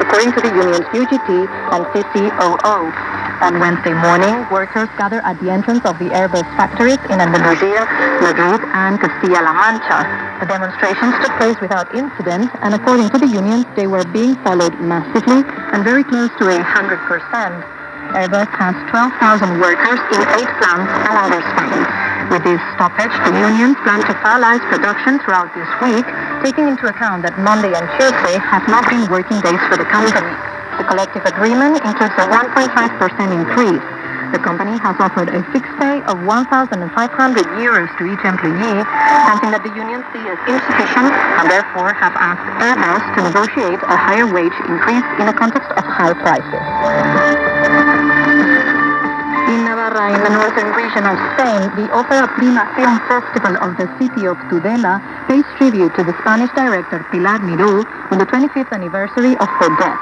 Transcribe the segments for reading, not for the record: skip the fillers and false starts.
according to the union's UGT and CCOO. On Wednesday morning, workers gathered at the entrance of the Airbus factories in Indonesia, Madrid, and Castilla-La Mancha. The demonstrations took place without incident, and according to the unions, they were being followed massively and very close to 100%. Airbus has 12,000 workers in 8 plants all over Spain. With this stoppage, the unions plan to paralyze production throughout this week, taking into account that Monday and Tuesday have not been working days for the company. The collective agreement includes a 1.5% increase. The company has offered a fixed pay of 1,500 euros to each employee, something that the unions see as insufficient and therefore have asked Airbus to negotiate a higher wage increase in a context of high prices. In Navarra, in the northern region of Spain, the Ópera Prima Film Festival of the city of Tudela pays tribute to the Spanish director Pilar Miró on the 25th anniversary of her death.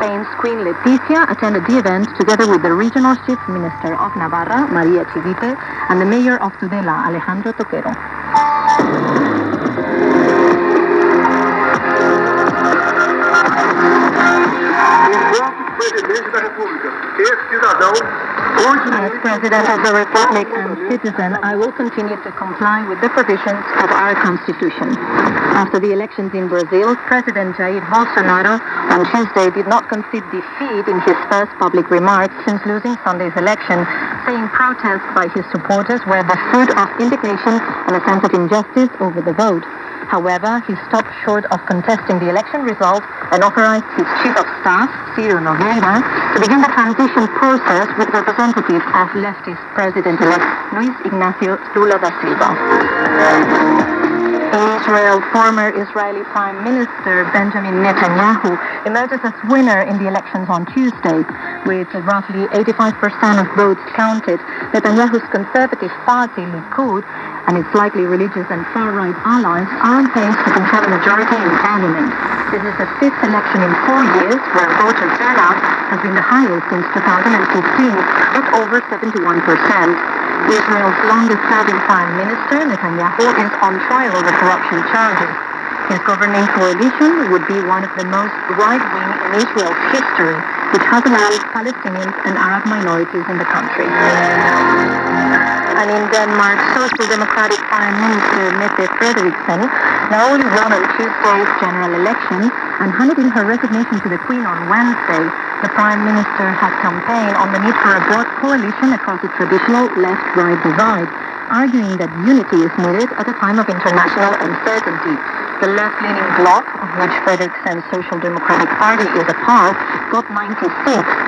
Spain's Queen Letizia attended the event together with the regional chief minister of Navarra, María Chivite, and the mayor of Tudela, Alejandro Toquero. As President of the Republic and citizen, I will continue to comply with the provisions of our Constitution. After the elections in Brazil, President Jair Bolsonaro on Tuesday did not concede defeat in his first public remarks since losing Sunday's election, saying protests by his supporters were the fruit of indignation and a sense of injustice over the vote. However, he stopped short of contesting the election result and authorized his chief of staff, Ciro Nogueira, to begin the transition process with representatives of leftist president-elect Luis Ignacio Lula da Silva. In Israel, former Israeli Prime Minister Benjamin Netanyahu emerges as winner in the elections on Tuesday. With roughly 85% of votes counted, Netanyahu's conservative party, Likud, and its likely religious and far-right allies are on pace to control a majority in parliament. This is the 5th election in 4 years where voter turnout has been the highest since 2015, at over 71%. Israel's longest-serving Prime Minister, Netanyahu, is on trial over corruption charges. His governing coalition would be one of the most right-wing in Israel's history, which has allowed Palestinians and Arab minorities in the country. And in Denmark, Social Democratic Prime Minister Mette Frederiksen narrowly won on Tuesday's general election and handed in her resignation to the Queen on Wednesday. The Prime Minister had campaigned on the need for a broad coalition across the traditional left-right divide, arguing that unity is needed at a time of international uncertainty. The left-leaning bloc, of which Frederiksen's Social Democratic Party is a part, got 96,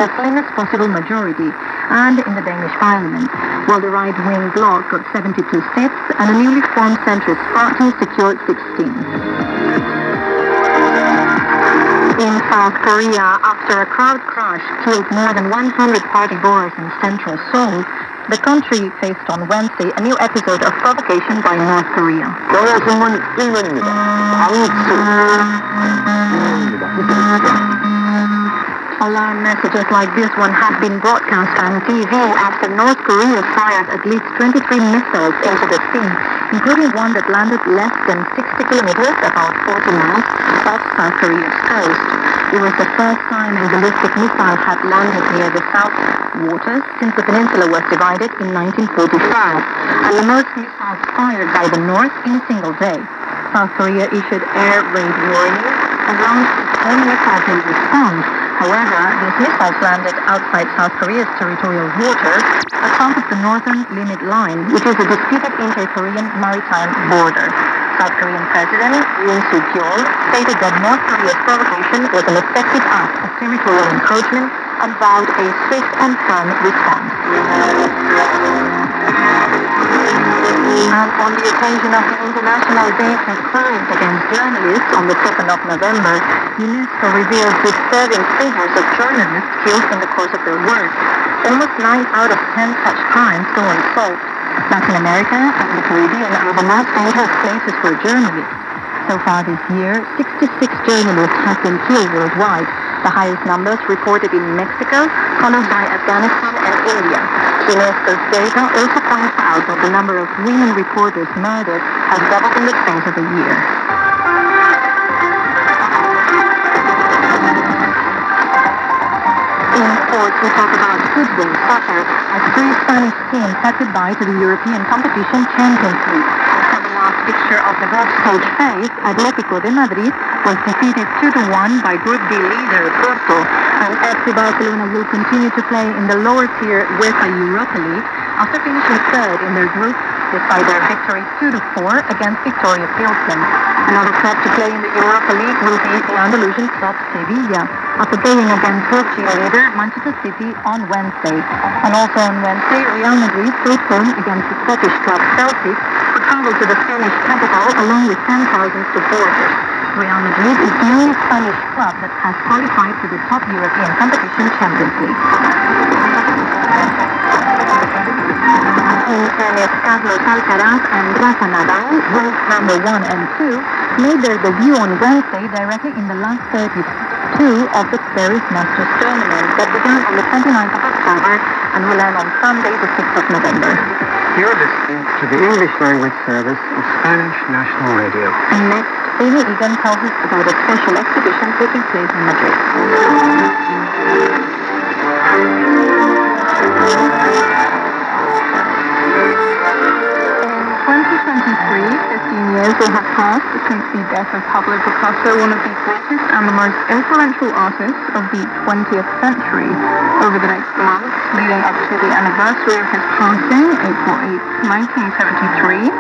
the slamest possible majority, and in the Danish parliament, while the right-wing bloc got 72 seats and a newly formed centrist party secured 16. In South Korea, after a crowd crash killed more than 100 partygoers in central Seoul, the country faced on Wednesday a new episode of provocation by North Korea. Alarm messages like this one have been broadcast on TV after North Korea fired at least 23 missiles into the sea, including one that landed less than 60 kilometers, about 40 miles, off South Korea's coast. It was the first time a ballistic missile had landed near the South waters since the peninsula was divided in 1945, and the most missiles fired by the North in a single day. South Korea issued air raid warnings and launched its own missile response. However, these missiles landed outside South Korea's territorial waters as part of the Northern Limit Line, which is a disputed inter-Korean maritime border. South Korean President Yoon Suk-yeol stated that North Korea's provocation was an effective act of territorial encroachment and vowed a swift and firm response. And on the occasion of the International Day for Crimes Against Journalists on the 2nd of November, UNESCO revealed disturbing figures of journalists killed in the course of their work. Almost 9 out of 10 such crimes go unsolved. Latin America and the Caribbean are the most dangerous places for journalists. So far this year, 66 journalists have been killed worldwide, the highest numbers reported in Mexico, followed by Afghanistan and India. UNESCO's data also points out that the number of women reporters murdered has doubled in the space of a year. In sports, we talk about football, soccer, as three Spanish teams had goodbye to the European competition Champions League. For the last fixture of the group stage phase, Atlético de Madrid was defeated 2-1 by Group D leader Porto, and FC Barcelona will continue to play in the lower tier UEFA Europa League after finishing third in their group despite their victory 2-4 against Victoria Pilsen. Another club to play in the Europa League will be the Andalusian club Sevilla, after playing against group G leader Manchester City on Wednesday. And also on Wednesday, Real Madrid played home against the Scottish club Celtic, who travelled to the Spanish capital along with 10,000 supporters. Real Madrid is the only Spanish club that has qualified to the top European competition Champions League. In tennis, Carlos Alcaraz and Rafa Nadal, both number 1 and 2, made their debut on Wednesday directly in the last 32 of the Paris Masters tournament that began on the 29th of October and will end on Sunday, the 6th of November. You're listening to the English language service of Spanish National Radio. And next, Amy Egan tells us about a special exhibition taking place in Madrid. In 2023, 15 years will have passed since the death of Pablo Picasso, one of the greatest and the most influential artists of the 20th century. Over the next months, leading up to the anniversary of his passing, April 8, 1973,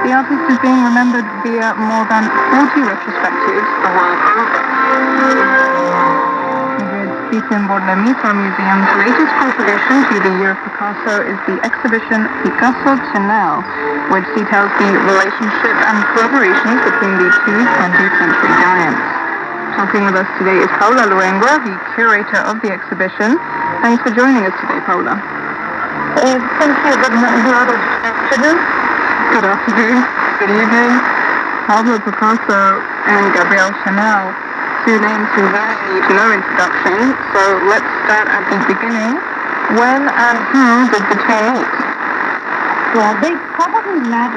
the artist is being remembered via more than 40 retrospectives the world over. Madrid's Vicente Museum's latest contribution to the year of Picasso is the exhibition Picasso Chanel, which details the relationship and collaborations between the two 20th century giants. Talking with us today is Paula Luengo, the curator of the exhibition. Thanks for joining us today, Paula. Thank you. Good afternoon. Good afternoon. Good evening. Pablo Picasso and Gabrielle Chanel, two names who really need no introduction, so let's start at the beginning. When and how did the two meet? Well, they probably met